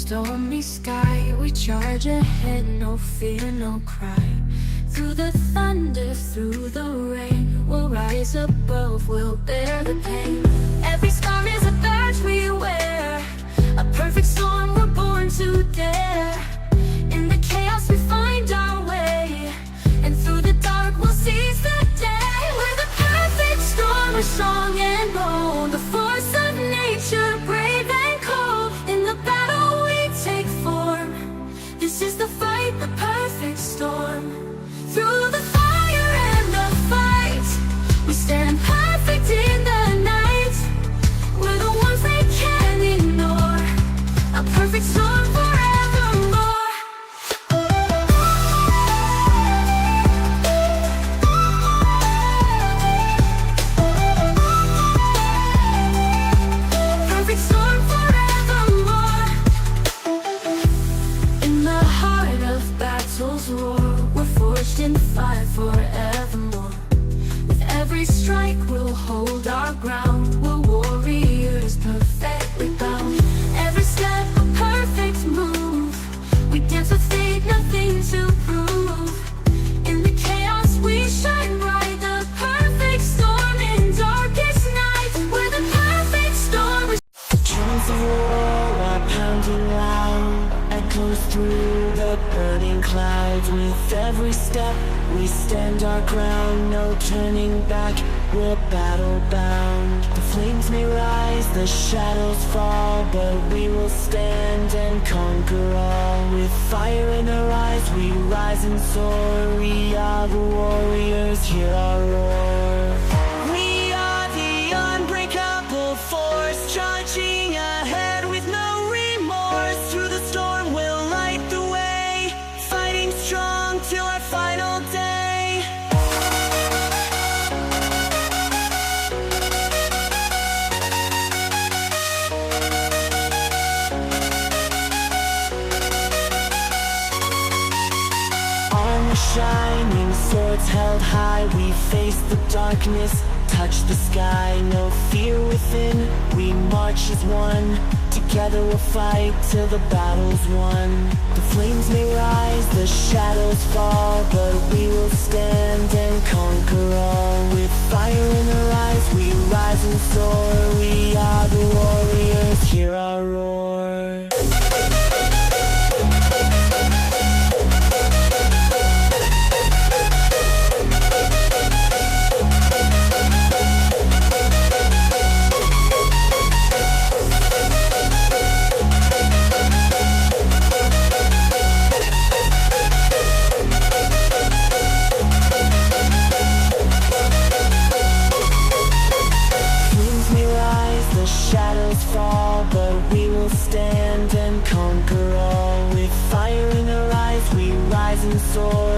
stormy sky, we charge ahead, no fear, no cry. Through the thunder, through the rain, we'll rise above, we'll bear the pain. Every storm is a badge we wear, a perfect storm we're born to dare. In the chaos we find our way, and through the dark we'll seize the day. We're the perfect storm, we're strong and bold, the force of nature, brave and cold. In the battle we take form, this is the fight, the perfect storm. Through the fire and the fight, we stand perfect in the night. We're the ones they can't ignore, a perfect storm forevermore. Perfect storm forevermore. In the heart of battle's roar, we're forged in fire forevermore. With every strike we'll hold our ground, we're warriors perfectly bound. Every step a perfect move, we dance with fate, nothing to prove. In the chaos we shine bright, the perfect storm in darkest night. We're the perfect storm. The drums of war are pounding loud, echoes through the burning clouds. With every step we stand our ground, no turning back, we're battle bound. The flames may rise, the shadows fall, but we will stand and conquer all. With fire in our eyes we rise and soar, we are the warriors, hear our roar. We are the unbreakable force, charging ahead with no remorse. Through the storm we'll light the way, fighting strong till our final day. Armor shining, swords held high, we face the darkness, touch the sky, no fear within, we march as one. Together we'll fight till the battle's won. The flames may rise, the shadows fall, but we will stand and conquer all. With fire in our eyes we rise and soar, we are the warriors, hear our roar. Shadows fall, but we will stand and conquer all. With fire in our eyes we rise and soar,